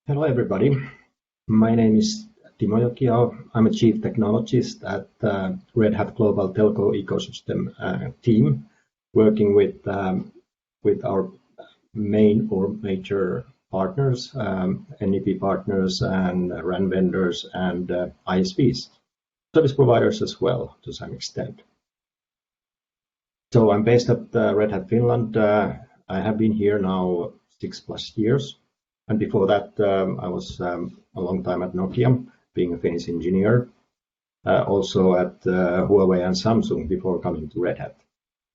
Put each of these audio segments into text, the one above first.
Hello, everybody. My name is Timo Jokiaho. I'm a chief technologist at Red Hat Global Telco ecosystem team, working with our main or major partners, NEP partners and RAN vendors and ISPs, service providers as well to some extent. So I'm based at Red Hat Finland. I have been here now 6+ years. And before that, I was a long time at Nokia, being a Finnish engineer, also at Huawei and Samsung before coming to Red Hat.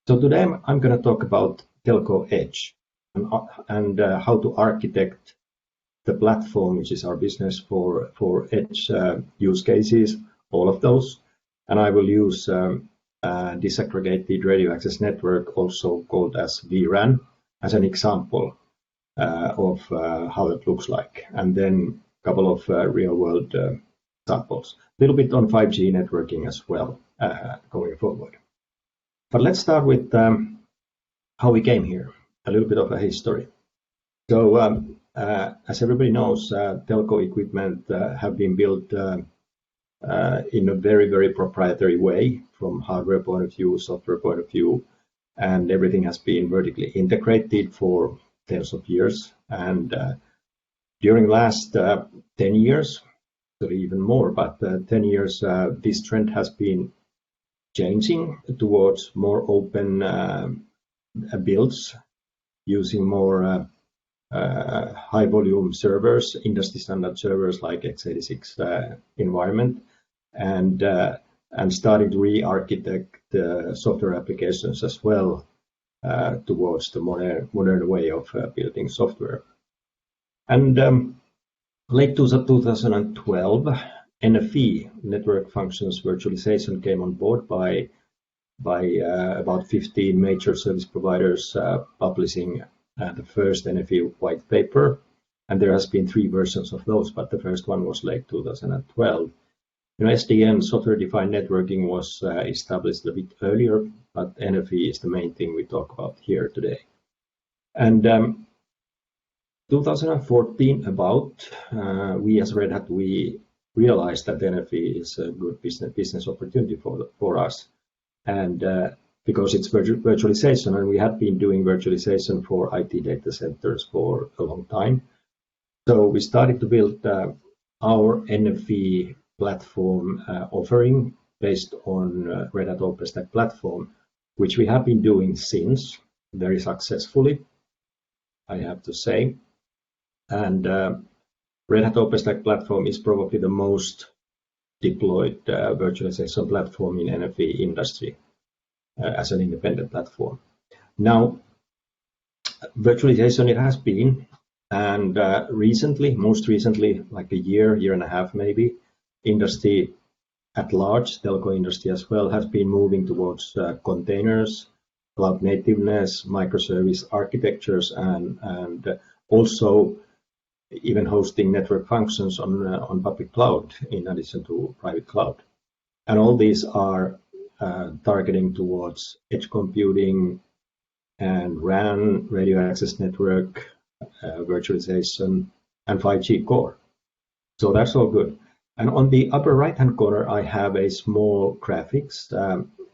So today I'm going to talk about Telco Edge and how to architect the platform, which is our business for Edge use cases, all of those. And I will use disaggregated radio access network, also called as vRAN, as an example of how it looks like, and then a couple of real-world examples. A little bit on 5G networking as well going forward. But let's start with how we came here, a little bit of a history. So as everybody knows, telco equipment have been built in a very, very proprietary way from hardware point of view, software point of view, and everything has been vertically integrated for tens of years, and during last 10 years, or even more, but 10 years, this trend has been changing towards more open builds, using more high volume servers, industry standard servers like x86 environment, and starting to re-architect the software applications as well towards the modern way of building software. And late 2012, NFV, Network Functions Virtualization, came on board by about 15 major service providers publishing the first NFV white paper. And there has been 3 versions of those, but the first one was late 2012. SDN, software-defined networking, was established a bit earlier, but NFV is the main thing we talk about here today. And 2014, we as Red Hat, we realized that NFV is a good business opportunity for us, and because it's virtualization, and we had been doing virtualization for IT data centers for a long time. So we started to build our NFV platform offering based on Red Hat OpenStack platform, which we have been doing since very successfully, I have to say. And Red Hat OpenStack platform is probably the most deployed virtualization platform in NFV industry as an independent platform. Now, virtualization it has been, and most recently, like a year and a half maybe, industry at large, telco industry as well, has been moving towards containers, cloud nativeness, microservice architectures, and also even hosting network functions on public cloud in addition to private cloud. And all these are targeting towards edge computing and RAN, radio access network, virtualization, and 5G core. So that's all good. And on the upper right-hand corner, I have a small graphics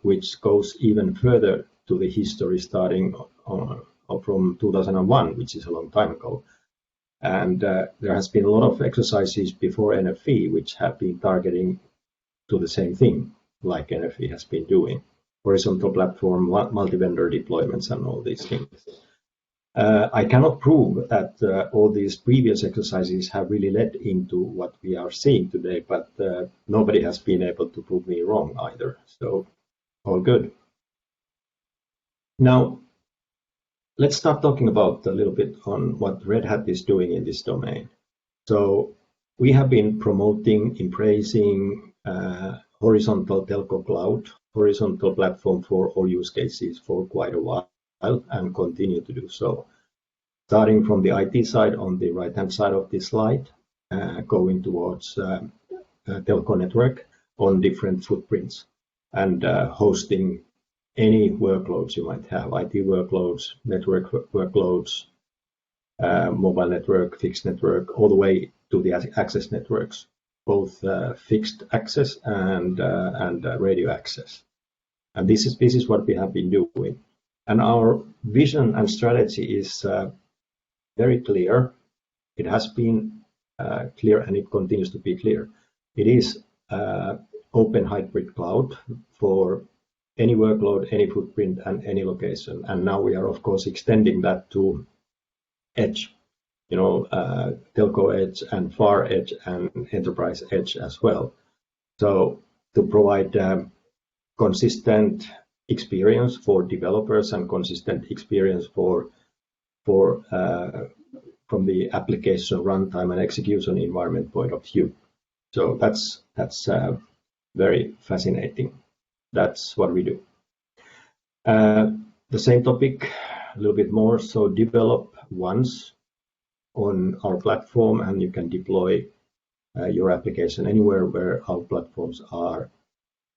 which goes even further to the history starting from 2001, which is a long time ago. And there has been a lot of exercises before NFV which have been targeting to the same thing, like NFV has been doing. Horizontal platform, multi-vendor deployments, and all these things. I cannot prove that all these previous exercises have really led into what we are seeing today, but nobody has been able to prove me wrong either. So all good. Now, let's start talking about a little bit on what Red Hat is doing in this domain. So we have been promoting, embracing horizontal telco cloud, horizontal platform for all use cases for quite a while, and continue to do so. Starting from the IT side on the right-hand side of this slide, going towards telco network on different footprints, and hosting any workloads you might have, IT workloads, network workloads, mobile network, fixed network, all the way to the access networks, both fixed access and radio access. And this is what we have been doing. And our vision and strategy is very clear. It has been clear, and it continues to be clear. It is open hybrid cloud for any workload, any footprint, and any location. And now we are, of course, extending that to edge, telco edge and far edge and enterprise edge as well. So to provide consistent experience for developers and consistent experience from the application runtime and execution environment point of view. So that's very fascinating. That's what we do. The same topic, a little bit more. So develop once on our platform, and you can deploy your application anywhere where our platforms are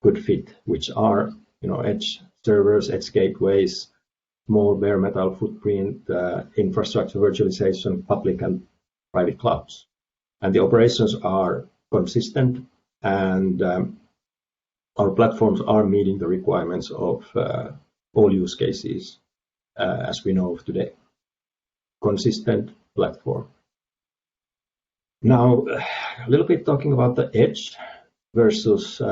good fit, which are edge servers, edge gateways, small bare metal footprint, infrastructure virtualization, public and private clouds. And the operations are consistent, and our platforms are meeting the requirements of all use cases as we know of today. Consistent platform. Now, a little bit talking about the edge versus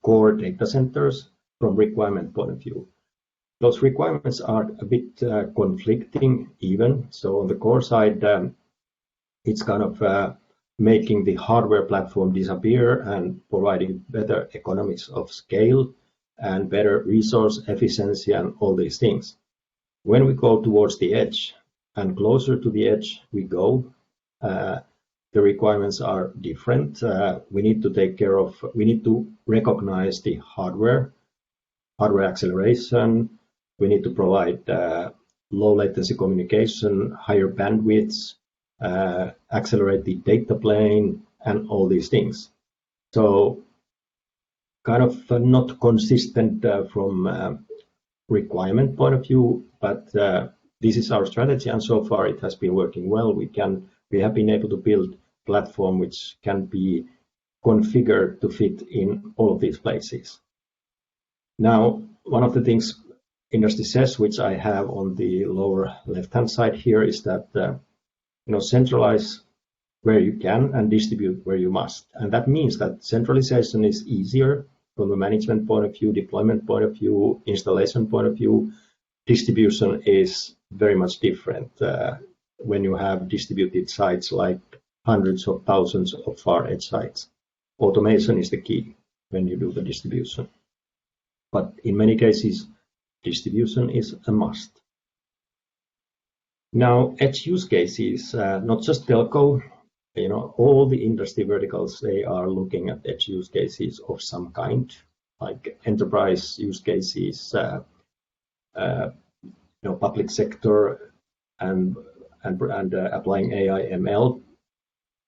core data centers from requirement point of view. Those requirements are a bit conflicting even. So on the core side, it's kind of making the hardware platform disappear and providing better economies of scale and better resource efficiency and all these things. When we go towards the edge and closer to the edge we go, the requirements are different. We need to recognize the hardware acceleration. We need to provide low latency communication, higher bandwidths, accelerate the data plane, and all these things. So kind of not consistent from requirement point of view, but this is our strategy, and so far it has been working well. We have been able to build platform which can be configured to fit in all of these places. Now, one of the things industry says, which I have on the lower left-hand side here, is that centralize where you can and distribute where you must. And that means that centralization is easier from a management point of view, deployment point of view, installation point of view. Distribution is very much different when you have distributed sites like hundreds of thousands of far edge sites. Automation is the key when you do the distribution. But in many cases, distribution is a must. Now, edge use cases, not just telco, all the industry verticals, they are looking at edge use cases of some kind, like enterprise use cases, public sector, and applying AI, ML.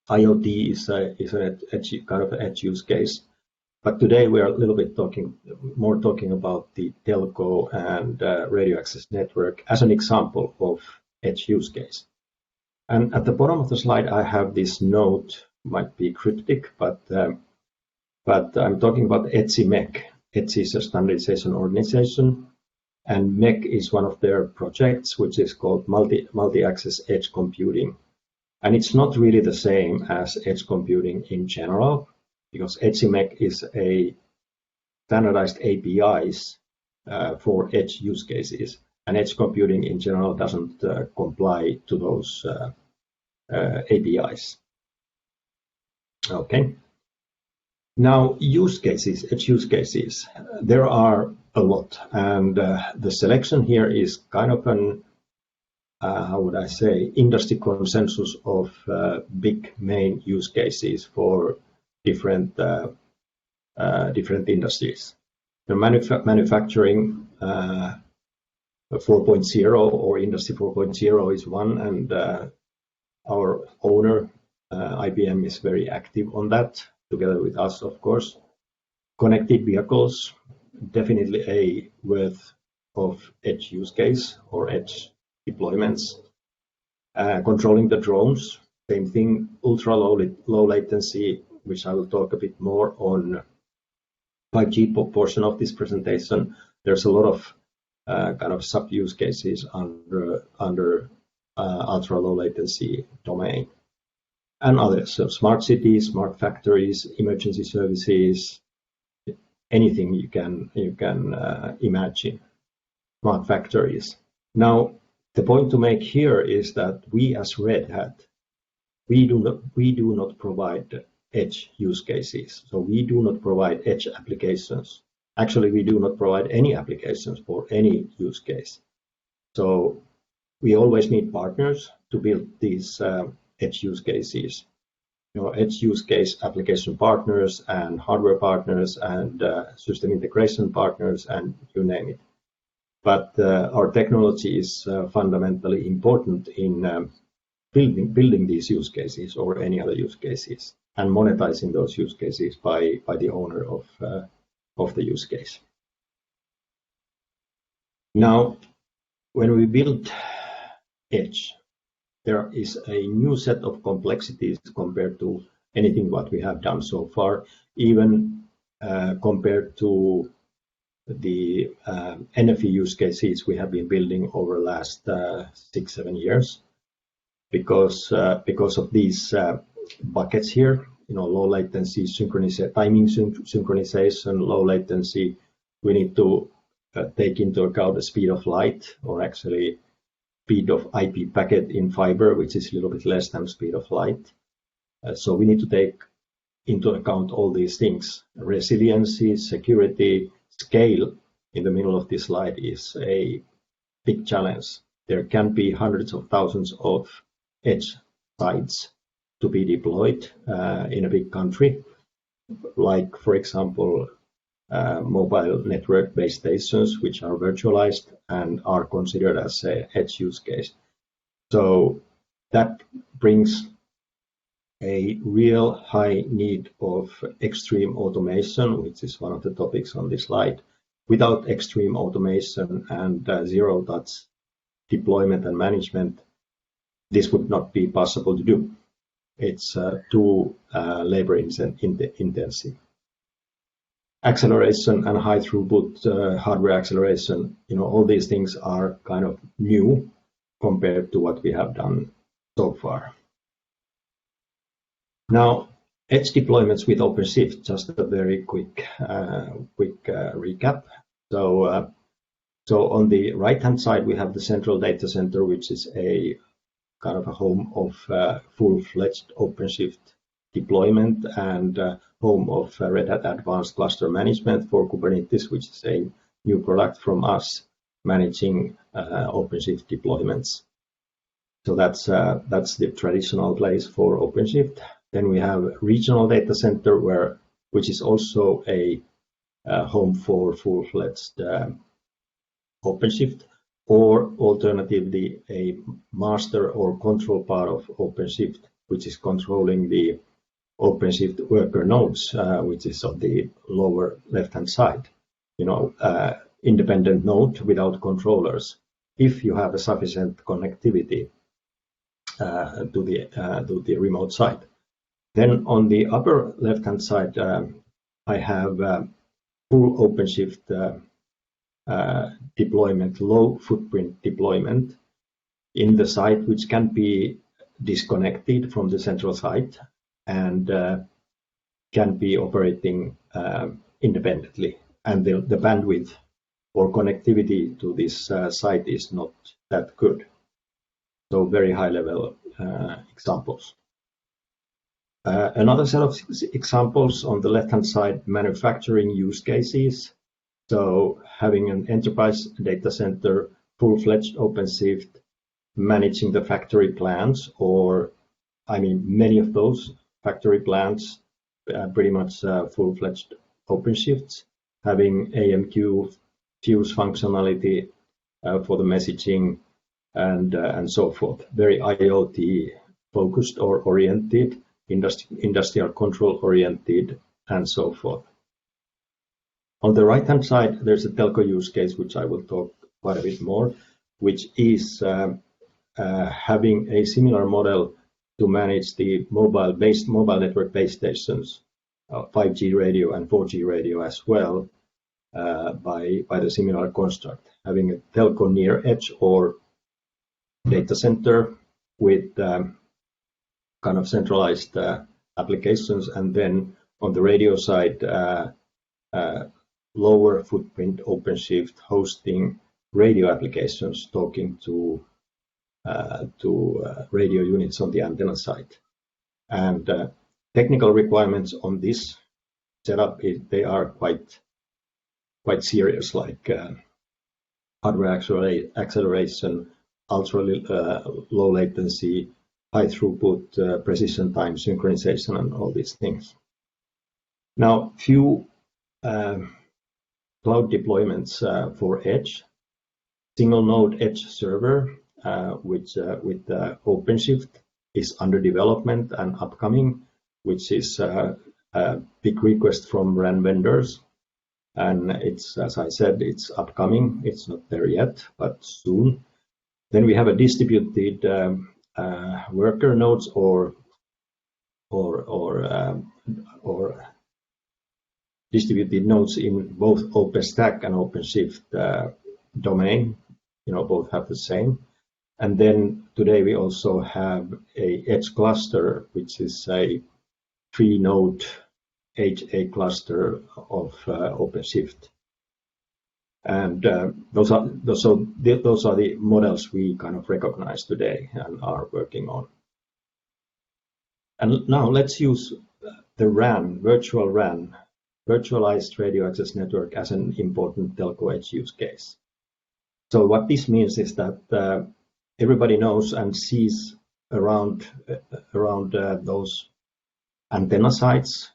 IoT is an edge use case. But today we are a little bit more talking about the telco and radio access network as an example of edge use case. And at the bottom of the slide, I have this note, might be cryptic, but I'm talking about ETSI-MEC. ETSI is a standardization organization, and MEC is one of their projects, which is called multi-access edge computing. And it's not really the same as edge computing in general, because ETSI-MEC is a standardized APIs for edge use cases, and edge computing in general doesn't comply to those APIs. Okay. Now, edge use cases, there are a lot, and the selection here is kind of an how would I say, industry consensus of big main use cases for different industries. The manufacturing 4.0 or Industry 4.0 is one, and our owner IBM is very active on that, together with us, of course. Connected vehicles, definitely a worth of edge use case or edge deployments. Controlling the drones, same thing, ultra low latency, which I will talk a bit more on 5G portion of this presentation. There's a lot of kind of sub-use cases under ultra low latency domain. And others, so smart cities, smart factories, emergency services, anything you can imagine. Smart factories. Now, the point to make here is that we as Red Hat, we do not provide edge use cases. So we do not provide edge applications. Actually, we do not provide any applications for any use case. So we always need partners to build these edge use cases. Edge use case application partners and hardware partners and system integration partners and you name it. But our technology is fundamentally important in building these use cases or any other use cases and monetizing those use cases by the owner of the use case. Now, when we build edge, there is a new set of complexities compared to anything what we have done so far, even compared to the NFV use cases we have been building over the last 6-7 years, because of these buckets here, low latency timing synchronization, low latency. We need to take into account the speed of light, or actually speed of IP packet in fiber, which is a little bit less than speed of light. So we need to take into account all these things. Resiliency, security, scale in the middle of this slide is a big challenge. There can be hundreds of thousands of edge sites to be deployed in a big country, like, for example, mobile network base stations, which are virtualized and are considered as an edge use case. So that brings a real high need of extreme automation, which is one of the topics on this slide. Without extreme automation and zero-touch deployment and management, this would not be possible to do. It's too labor intensive. Acceleration and high throughput hardware acceleration, all these things are kind of new compared to what we have done so far. Now, edge deployments with OpenShift, just a very quick recap. So on the right-hand side, we have the central data center, which is a kind of a home of full-fledged OpenShift deployment and home of Red Hat Advanced Cluster Management for Kubernetes, which is a new product from us managing OpenShift deployments. So that's the traditional place for OpenShift. Then we have regional data center, which is also a home for full-fledged OpenShift, or alternatively a master or control part of OpenShift, which is controlling the OpenShift worker nodes, which is on the lower left-hand side. Independent node without controllers. If you have a sufficient connectivity to the remote side. Then on the upper left-hand side, I have full OpenShift deployment, low footprint deployment in the site, which can be disconnected from the central site and can be operating independently. And the bandwidth or connectivity to this site is not that good. So very high level examples. Another set of examples on the left-hand side, manufacturing use cases. So having an enterprise data center, full-fledged OpenShift, managing the factory plants, many of those factory plants, pretty much full-fledged OpenShifts, having AMQ fuse functionality for the messaging and so forth. Very IoT focused or oriented, industrial control oriented, and so forth. On the right-hand side, there's a telco use case, which I will talk quite a bit more, which is having a similar model to manage the mobile network base stations, 5G radio and 4G radio as well, by the similar construct, having a telco near edge or data center with kind of centralized applications, and then on the radio side, lower footprint OpenShift hosting radio applications talking to radio units on the antenna side. And technical requirements on this setup, they are quite serious, like hardware acceleration, ultra low latency, high throughput, precision time synchronization, and all these things. Now, few cloud deployments for edge. Single node edge server, which with OpenShift is under development and upcoming, which is a big request from RAN vendors. And it's, as I said, it's upcoming. It's not there yet, but soon. Then we have a distributed worker nodes or distributed nodes in both OpenStack and OpenShift domain. Both have the same. And then today we also have a edge cluster, which is a 3-node HA cluster of OpenShift. And those are the models we kind of recognize today and are working on. And now let's use the RAN, virtual RAN, virtualized radio access network, as an important telco edge use case. So what this means is that everybody knows and sees around those antenna sites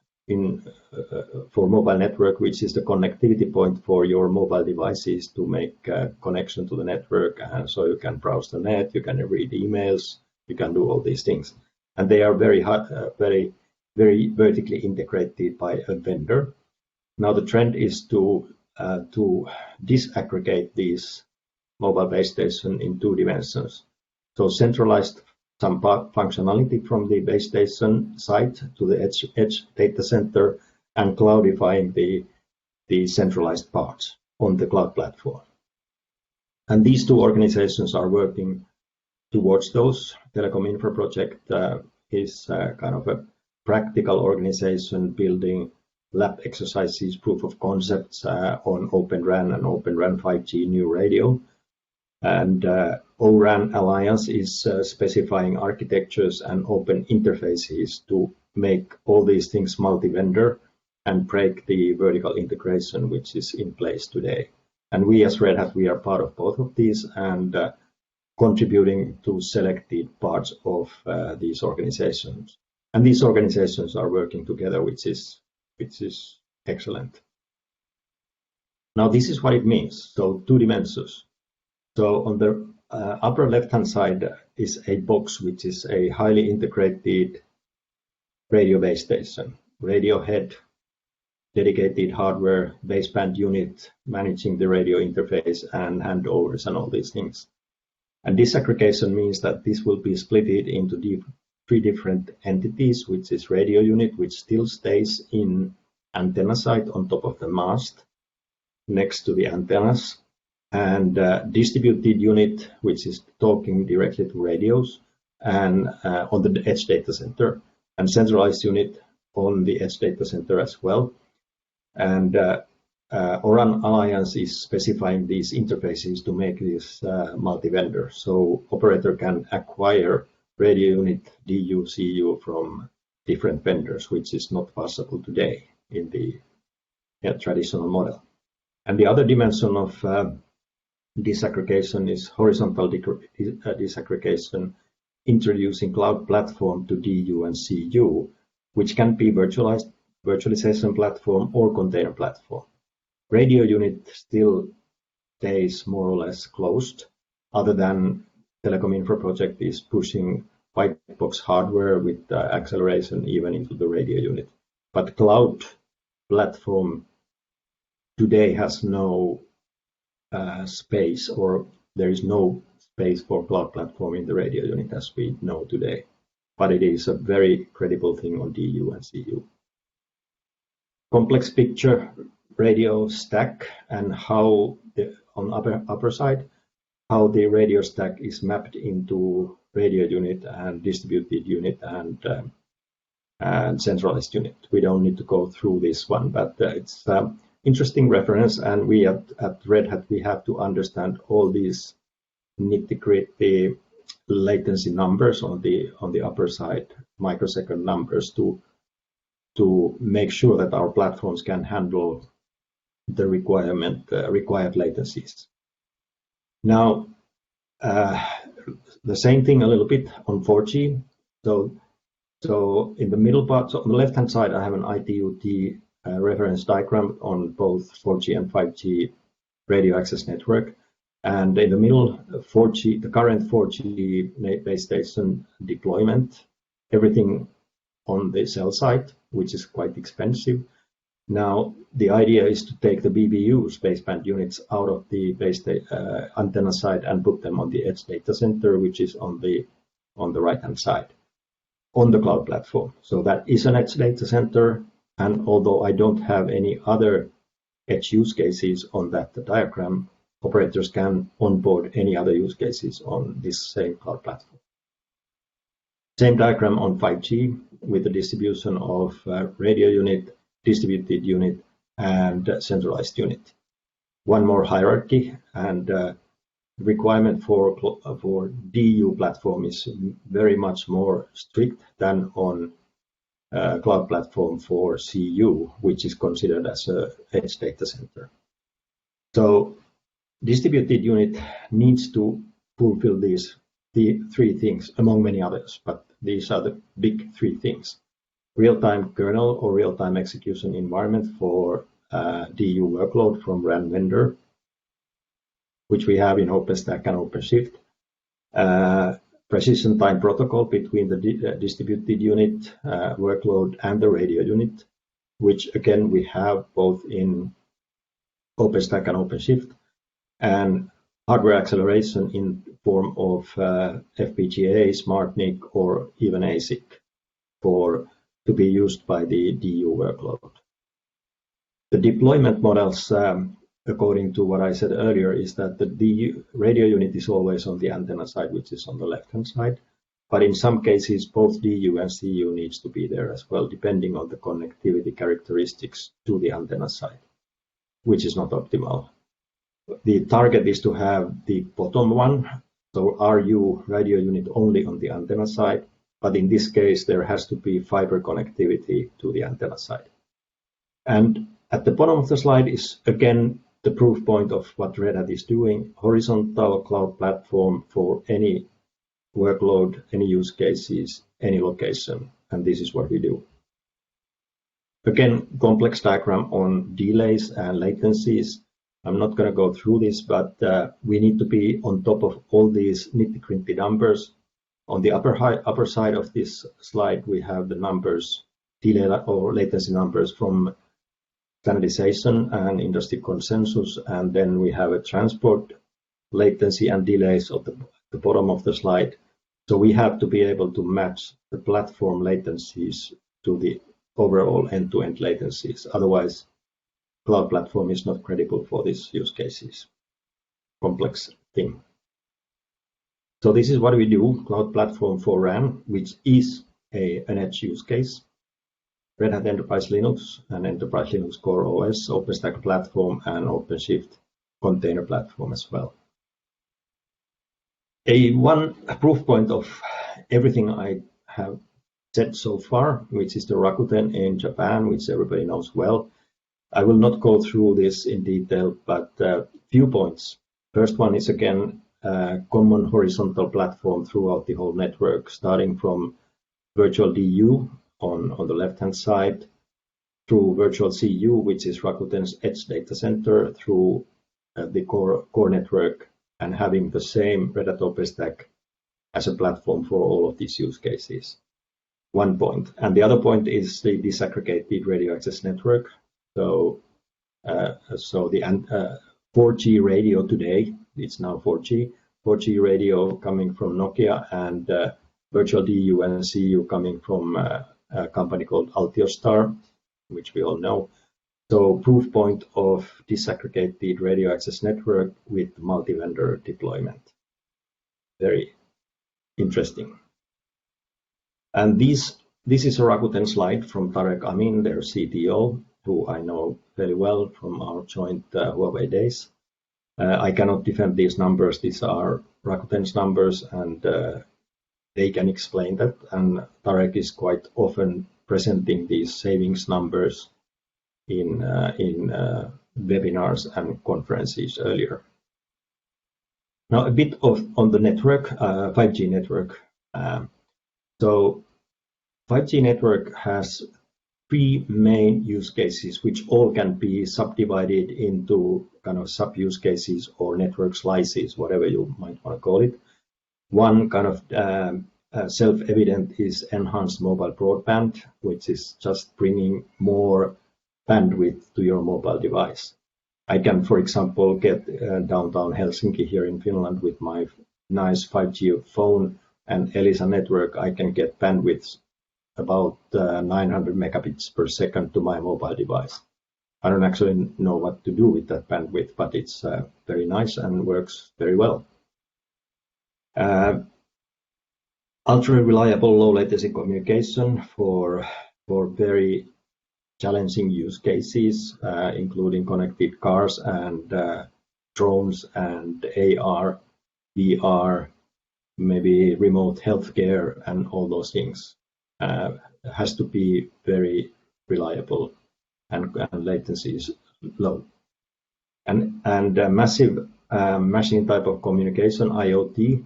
for mobile network, which is the connectivity point for your mobile devices to make connection to the network. And so you can browse the net, you can read emails, you can do all these things. And they are very vertically integrated by a vendor. Now the trend is to disaggregate these mobile base station in 2 dimensions. So centralized some functionality from the base station site to the edge data center, and cloudifying the centralized parts on the cloud platform. And these 2 organizations are working towards those. Telecom Infra Project is kind of a practical organization building lab exercises, proof of concepts on Open RAN and Open RAN 5G new radio. And O-RAN Alliance is specifying architectures and open interfaces to make all these things multi-vendor and break the vertical integration which is in place today. And we as Red Hat, we are part of both of these and contributing to selected parts of these organizations. And these organizations are working together, which is excellent. Now this is what it means. So 2 dimensions. So on the upper left-hand side is a box, which is a highly integrated radio base station, radio head, dedicated hardware, baseband unit, managing the radio interface and handovers and all these things. And disaggregation means that this will be split into 3 different entities, which is radio unit, which still stays in antenna site on top of the mast next to the antennas, and distributed unit, which is talking directly to radios and on the edge data center, and centralized unit on the edge data center as well. And O-RAN Alliance is specifying these interfaces to make this multi-vendor. So operator can acquire radio unit, DU, CU from different vendors, which is not possible today in the traditional model. And the other dimension of disaggregation is horizontal disaggregation, introducing cloud platform to DU and CU, which can be virtualization platform or container platform. Radio unit still stays more or less closed, other than Telecom Infra Project is pushing white box hardware with acceleration even into the radio unit. But cloud platform today has no space, or there is no base for cloud platform in the radio unit as we know today, but it is a very credible thing on DU and CU. Complex picture radio stack and how on upper side, how the radio stack is mapped into radio unit and distributed unit and centralized unit. We don't need to go through this one, but it's interesting reference, and we at Red Hat, we have to understand all these nitty-gritty latency numbers on the upper side, microsecond numbers, to make sure that our platforms can handle the required latencies. Now, the same thing a little bit on 4G. So in the middle part, so on the left-hand side, I have an ITU-T reference diagram on both 4G and 5G radio access network. And in the middle, 4G, the current 4G base station deployment, everything on the cell site, which is quite expensive. Now, the idea is to take the BBUs, baseband units, out of the antenna side and put them on the edge data center, which is on the right-hand side, on the cloud platform. So that is an edge data center, and although I don't have any other edge use cases on that diagram, operators can onboard any other use cases on this same cloud platform. Same diagram on 5G with the distribution of radio unit, distributed unit, and centralized unit. One more hierarchy, and requirement for DU platform is very much more strict than on cloud platform for CU, which is considered as a edge data center. So distributed unit needs to fulfill the three things, among many others, but these are the big three things. Real-time kernel or real-time execution environment for DU workload from RAN vendor, which we have in OpenStack and OpenShift. Precision time protocol between the distributed unit workload and the radio unit, which again we have both in OpenStack and OpenShift. And hardware acceleration in form of FPGA, SmartNIC, or even ASIC to be used by the DU workload. The deployment models, according to what I said earlier, is that the DU radio unit is always on the antenna side, which is on the left-hand side. But in some cases, both DU and CU needs to be there as well, depending on the connectivity characteristics to the antenna side, which is not optimal. The target is to have the bottom one, so RU radio unit only on the antenna side, but in this case there has to be fiber connectivity to the antenna side. And at the bottom of the slide is again the proof point of what Red Hat is doing, horizontal cloud platform for any workload, any use cases, any location, and this is what we do. Again, complex diagram on delays and latencies. I'm not going to go through this, but we need to be on top of all these nitty-gritty numbers. On the upper side of this slide, we have the numbers, delay or latency numbers from standardization and industry consensus, and then we have a transport latency and delays at the bottom of the slide. So we have to be able to match the platform latencies to the overall end-to-end latencies. Otherwise, cloud platform is not credible for these use cases. Complex thing. So this is what we do, cloud platform for RAN, which is an edge use case. Red Hat Enterprise Linux and Enterprise Linux Core OS, OpenStack platform, and OpenShift container platform as well. One proof point of everything I have said so far, which is the Rakuten in Japan, which everybody knows well. I will not go through this in detail, but a few points. First one is again common horizontal platform throughout the whole network, starting from virtual DU on the left-hand side, through virtual CU, which is Rakuten's edge data center, through the core network, and having the same Red Hat OpenStack as a platform for all of these use cases. One point. And the other point is the disaggregated radio access network. So the 4G radio today, it's now 4G, 4G radio coming from Nokia, and virtual DU and CU coming from a company called Altiostar, which we all know. So proof point of disaggregated radio access network with multi-vendor deployment. Very interesting. And this is a Rakuten slide from Tarek Amin, their CTO, who I know very well from our joint Huawei days. I cannot defend these numbers. These are Rakuten's numbers, and they can explain that. And Tarek is quite often presenting these savings numbers in webinars and conferences earlier. Now, a bit on the network, 5G network. So 5G network has three main use cases, which all can be subdivided into kind of sub-use cases or network slices, whatever you might want to call it. One kind of self-evident is enhanced mobile broadband, which is just bringing more bandwidth to your mobile device. I can, for example, get downtown Helsinki here in Finland with my nice 5G phone and Elisa network. I can get bandwidth about 900 megabits per second to my mobile device. I don't actually know what to do with that bandwidth, but it's very nice and works very well. Ultra reliable low latency communication for very challenging use cases, including connected cars and drones and AR, VR, maybe remote healthcare and all those things. Has to be very reliable and latency is low. And massive machine type of communication, IoT,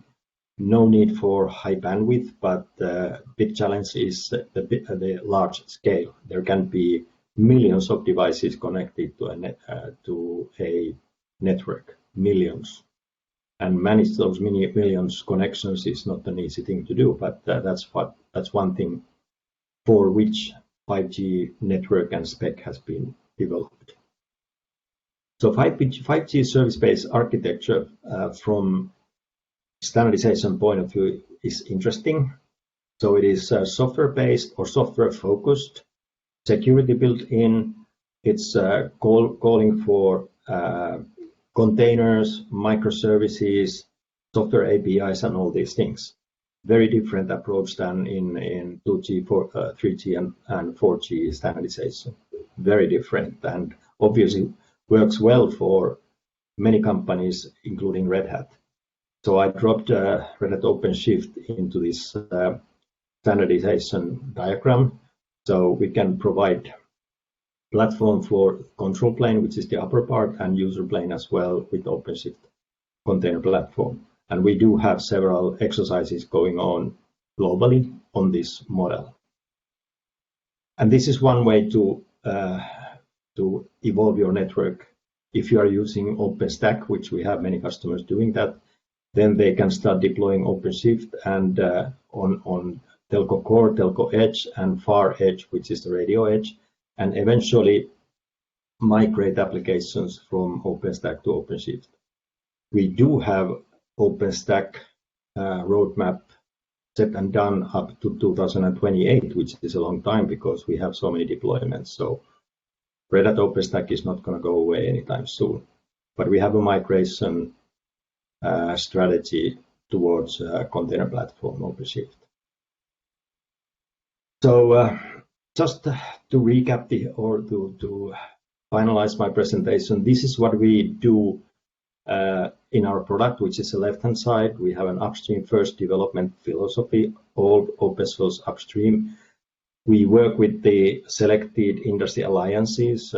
no need for high bandwidth, but the big challenge is the large scale. There can be millions of devices connected to a network, millions. And manage those millions connections is not an easy thing to do, but that's one thing for which 5G network and spec has been developed. So 5G service-based architecture from standardization point of view is interesting. So it is software-based or software-focused, security built in. It's calling for containers, microservices, software APIs, and all these things. Very different approach than in 2G, 3G, and 4G standardization. Very different, and obviously works well for many companies, including Red Hat. So I dropped Red Hat OpenShift into this standardization diagram, so we can provide platform for control plane, which is the upper part, and user plane as well with OpenShift container platform. And we do have several exercises going on globally on this model. And this is one way to evolve your network. If you are using OpenStack, which we have many customers doing that, then they can start deploying OpenShift and on Telco Core, Telco Edge, and Far Edge, which is the radio edge, and eventually migrate applications from OpenStack to OpenShift. We do have OpenStack roadmap set and done up to 2028, which is a long time because we have so many deployments. So Red Hat OpenStack is not going to go away anytime soon. But we have a migration strategy towards container platform OpenShift. So just to recap to finalize my presentation, this is what we do in our product, which is the left-hand side. We have an upstream first development philosophy, all open source upstream. We work with the selected industry alliances,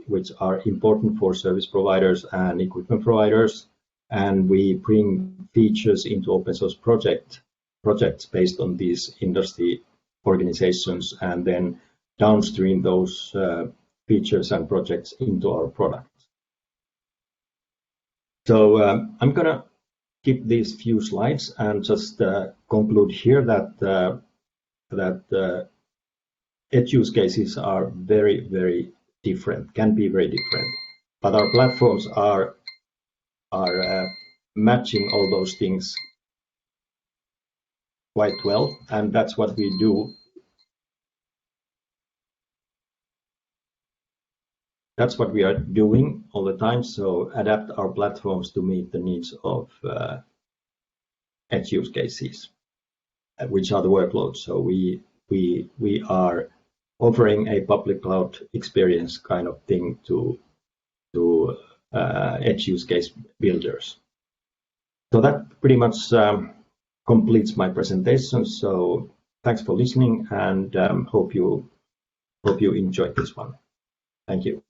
which are important for service providers and equipment providers. And we bring features into open source projects based on these industry organizations, and then downstream those features and projects into our product. So I'm going to keep these few slides and just conclude here that edge use cases are very, very different, can be very different, but our platforms are matching all those things quite well, and that's what we do. That's what we are doing all the time. So adapt our platforms to meet the needs of edge use cases, which are the workloads. So we are offering a public cloud experience kind of thing to edge use case builders. So that pretty much completes my presentation. So thanks for listening, and hope you enjoyed this one. Thank you.